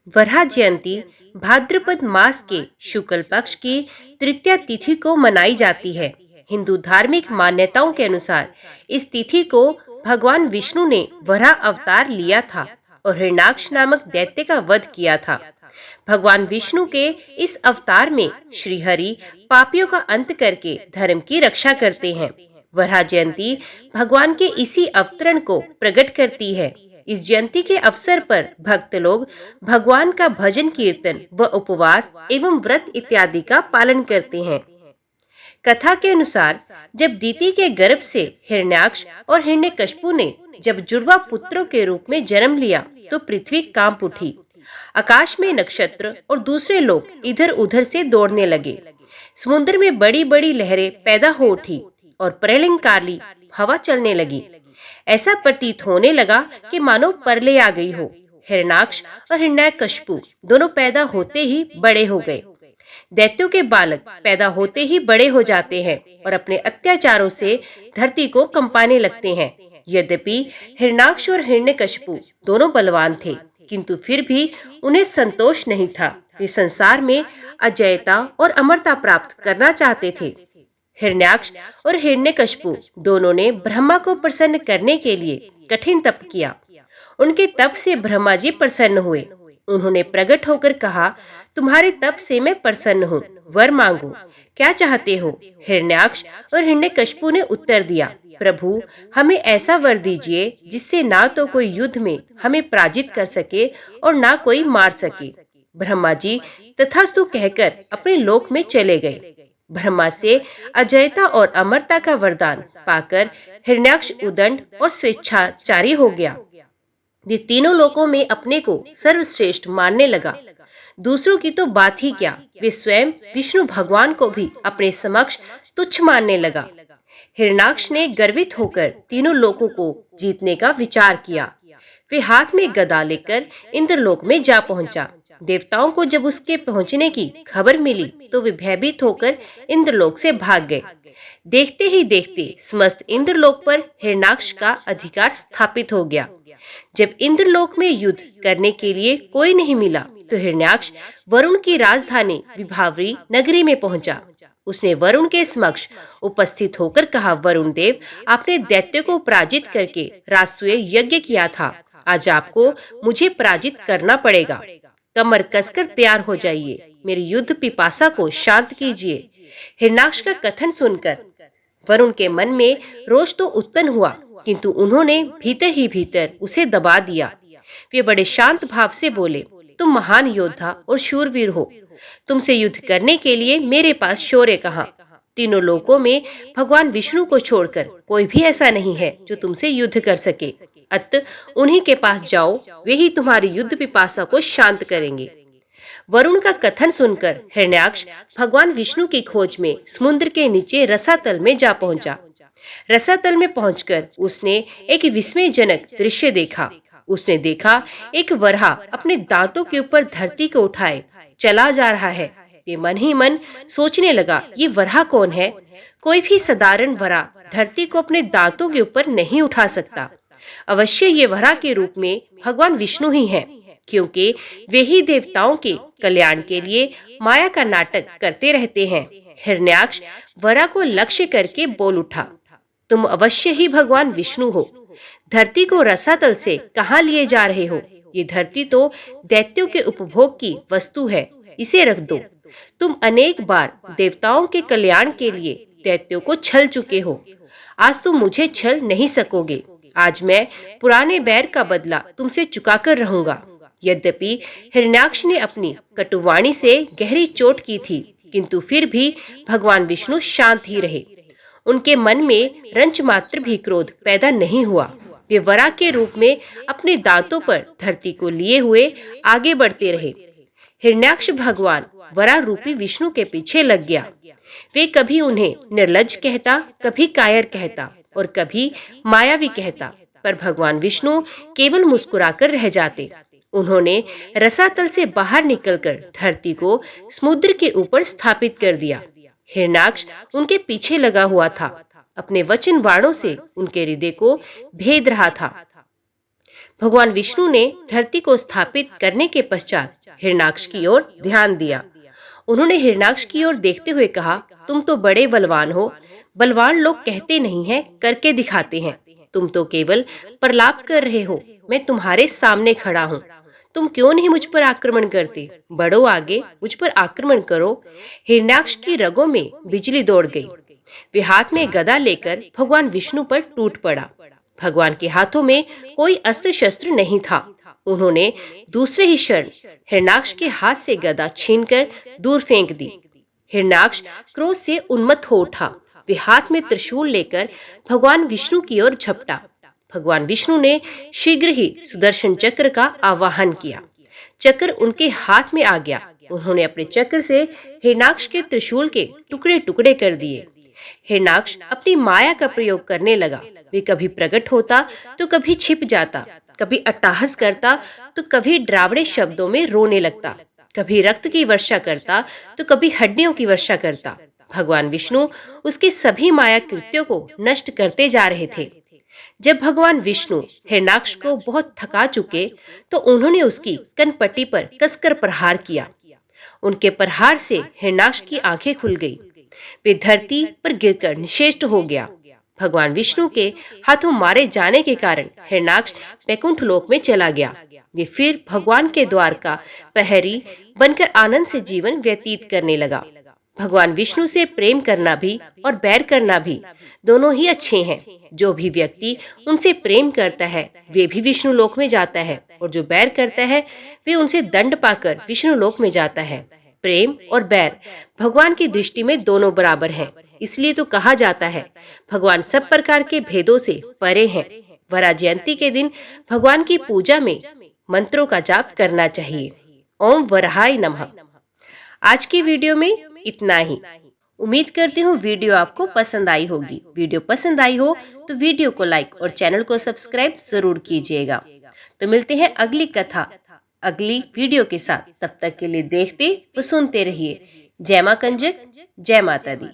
वरहा जयंती भाद्रपद मास के शुक्ल पक्ष की तृतीया तिथि को मनाई जाती है। हिंदू धार्मिक मान्यताओं के अनुसार इस तिथि को भगवान विष्णु ने वराह अवतार लिया था और हिरण्याक्ष नामक दैत्य का वध किया था। भगवान विष्णु के इस अवतार में श्री हरि पापियों का अंत करके धर्म की रक्षा करते हैं। वरहा जयंती भगवान के इसी अवतरण को प्रकट करती है। इस जयंती के अवसर पर भक्त लोग भगवान का भजन कीर्तन व उपवास एवं व्रत इत्यादि का पालन करते हैं। कथा के अनुसार जब दीति के गर्भ से हिरण्याक्ष और हिरण्यकशिपु ने जब जुड़वा पुत्रों के रूप में जन्म लिया तो पृथ्वी कांप उठी। आकाश में नक्षत्र और दूसरे लोग इधर उधर से दौड़ने लगे। समुद्र में बड़ी बड़ी लहरें पैदा हो उठी और प्रलयंकाली हवा चलने लगी। ऐसा प्रतीत होने लगा कि मानो प्रलय आ गई हो। हिरण्याक्ष और हिरण्यकशिपु दोनों पैदा होते ही बड़े हो गए। दैत्यों के बालक पैदा होते ही बड़े हो जाते हैं और अपने अत्याचारों से धरती को कंपाने लगते हैं। यद्यपि हिरण्याक्ष और हिरण्यकशिपु दोनों बलवान थे, किंतु फिर भी उन्हें संतोष नहीं था। वे संसार में अजयता और अमरता प्राप्त करना चाहते थे। हिरण्याक्ष और हिरण्यकशिपु दोनों ने ब्रह्मा को प्रसन्न करने के लिए कठिन तप किया। उनके तप से ब्रह्मा जी प्रसन्न हुए। उन्होंने प्रकट होकर कहा, तुम्हारे तप से मैं प्रसन्न हूँ, वर मांगो, क्या चाहते हो? हिरण्याक्ष और हिरण्यकशिपु ने उत्तर दिया, प्रभु हमें ऐसा वर दीजिए जिससे ना तो कोई युद्ध में हमें पराजित कर सके और ना कोई मार सके। ब्रह्मा जी तथास्तु कहकर अपने लोक में चले गए। ब्रह्मा से अजयता और अमरता का वरदान पाकर हिरण्याक्ष उदंड और स्वेच्छाचारी हो गया। ये तीनों लोकों में अपने को सर्वश्रेष्ठ मानने लगा। दूसरों की तो बात ही क्या, वे स्वयं विष्णु भगवान को भी अपने समक्ष तुच्छ मानने लगा। हिरण्याक्ष ने गर्वित होकर तीनों लोकों को जीतने का विचार किया। वे हाथ में गदा लेकर इंद्रलोक में जा पहुंचा। देवताओं को जब उसके पहुंचने की खबर मिली तो वे भयभीत होकर इंद्रलोक से भाग गए। देखते ही देखते समस्त इंद्रलोक पर हिरण्याक्ष का अधिकार स्थापित हो गया। जब इंद्रलोक में युद्ध करने के लिए कोई नहीं मिला तो हिरण्याक्ष वरुण की राजधानी विभावरी नगरी में पहुंचा। उसने वरुण के समक्ष उपस्थित होकर कहा, वरुण देव, आपने दैत्य को पराजित करके राजसूय यज्ञ किया था। आज आपको मुझे पराजित करना पड़ेगा। कमर कसकर तैयार हो जाइए, मेरी युद्ध पिपासा को शांत कीजिए। हिरण्याक्ष का कथन सुनकर वरुण के मन में रोष तो उत्पन्न हुआ, किंतु उन्होंने भीतर ही भीतर उसे दबा दिया। वे बड़े शांत भाव से बोले, तुम महान योद्धा और शूरवीर हो, तुमसे युद्ध करने के लिए मेरे पास शौर्य कहाँ? तीनों लोकों में भगवान विष्णु को छोड़कर कोई भी ऐसा नहीं है जो तुमसे युद्ध कर सके। अतः उन्हीं के पास जाओ, वे ही तुम्हारी युद्ध पिपासा को शांत करेंगे। वरुण का कथन सुनकर हिरण्याक्ष भगवान विष्णु की खोज में समुद्र के नीचे रसातल में जा पहुंचा। रसातल में पहुंचकर उसने एक विस्मयजनक दृश्य देखा। उसने देखा एक वराह अपने दांतों के ऊपर धरती को उठाए चला जा रहा है। वे मन ही मन सोचने लगा, ये वराह कौन है? कोई भी साधारण वराह धरती को अपने दांतों के ऊपर नहीं उठा सकता। अवश्य ये वराह के रूप में भगवान विष्णु ही हैं, क्योंकि वे ही देवताओं के कल्याण के लिए माया का नाटक करते रहते हैं। हिरण्याक्ष वराह को लक्ष्य करके बोल उठा, तुम अवश्य ही भगवान विष्णु हो। धरती को रसातल से कहाँ लिए जा रहे हो? ये धरती तो दैत्यों के उपभोग की वस्तु है, इसे रख दो। तुम अनेक बार देवताओं के कल्याण के लिए दैत्यों को छल चुके हो, आज तुम मुझे छल नहीं सकोगे। आज मैं पुराने बैर का बदला तुमसे चुका कर रहूंगा। यद्यपि हिरण्याक्ष ने अपनी कटुवाणी से गहरी चोट की थी, किंतु फिर भी भगवान विष्णु शांत ही रहे। उनके मन में रंच मात्र भी क्रोध पैदा नहीं हुआ। वे वराह के रूप में अपने दांतों पर धरती को लिए हुए आगे बढ़ते रहे। हिरण्याक्ष भगवान वराह रूपी विष्णु के पीछे लग गया। वे कभी उन्हें निर्लज्ज कहता, कभी कायर कहता और कभी मायावी कहता, पर भगवान विष्णु केवल मुस्कुराकर रह जाते। उन्होंने रसातल से बाहर निकलकर धरती को समुद्र के ऊपर स्थापित कर दिया। हिरण्याक्ष उनके पीछे लगा हुआ था, अपने वचन वाणों से उनके हृदय को भेद रहा था। भगवान विष्णु ने धरती को स्थापित करने के पश्चात हिरण्याक्ष की ओर ध्यान दिया। उन्होंने हिरण्याक्ष की ओर देखते हुए कहा, तुम तो बड़े बलवान हो। बलवान लोग कहते नहीं हैं, करके दिखाते हैं। तुम तो केवल प्रलाप कर रहे हो। मैं तुम्हारे सामने खड़ा हूँ। तुम क्यों नहीं मुझ पर आक्रमण करते? बढ़ो आगे, मुझ पर आक्रमण करो। हिरण्याक्ष की रगों में बिजली दौड़ गई। वे हाथ में गदा लेकर भगवान विष्णु पर टूट पड़ा। भगवान के हाथों में कोई अस्त्र शस्त्र नहीं था। उन्होंने दूसरे ही क्षण हिरण्याक्ष के हाथ से गदा छीनकर दूर फेंक दी। हिरण्याक्ष क्रोध से उन्मत्त हो उठा। वे हाथ में त्रिशूल लेकर भगवान विष्णु की ओर झपटा। भगवान विष्णु ने शीघ्र ही सुदर्शन चक्र का आवाहन किया। चक्र उनके हाथ में आ गया। उन्होंने अपने चक्र से हिरण्याक्ष के त्रिशूल के टुकड़े टुकड़े कर दिए। हिरण्याक्ष अपनी माया का प्रयोग करने लगा। वे कभी प्रकट होता तो कभी छिप जाता, कभी अट्टहास करता तो कभी डरावने शब्दों में रोने लगता, कभी रक्त की वर्षा करता तो कभी हड्डियों की वर्षा करता। भगवान विष्णु उसके सभी माया कृत्यों को नष्ट करते जा रहे थे। जब भगवान विष्णु हिरण्याक्ष को बहुत थका चुके तो उन्होंने उसकी कनपट्टी पर कसकर प्रहार किया। उनके प्रहार से हिरण्याक्ष की आंखें खुल गई। वे धरती पर गिरकर निशेष हो गया। भगवान विष्णु के हाथों मारे जाने के कारण हिरण्याक्ष वैकुंठ लोक में चला गया। वे फिर भगवान के द्वार का प्रहरी बनकर आनंद से जीवन व्यतीत करने लगा। भगवान विष्णु से प्रेम करना भी और बैर करना भी दोनों ही अच्छे हैं। जो भी व्यक्ति उनसे प्रेम करता है वे भी विष्णु लोक में जाता है, और जो बैर करता है वे उनसे दंड पाकर विष्णु लोक में जाता है। प्रेम और बैर भगवान की दृष्टि में दोनों बराबर हैं। इसलिए तो कहा जाता है भगवान सब प्रकार के भेदों से परे हैं। वरा जयंती के दिन भगवान की पूजा में मंत्रों का जाप करना चाहिए। ओम वराहाय नमः। आज की वीडियो में इतना ही। उम्मीद करती हूँ वीडियो आपको पसंद आई होगी। वीडियो पसंद आई हो तो वीडियो को लाइक और चैनल को सब्सक्राइब जरूर कीजिएगा। तो मिलते हैं अगली कथा अगली वीडियो के साथ। तब तक के लिए देखते व सुनते रहिए। जय मां कंजक, जय माता दी।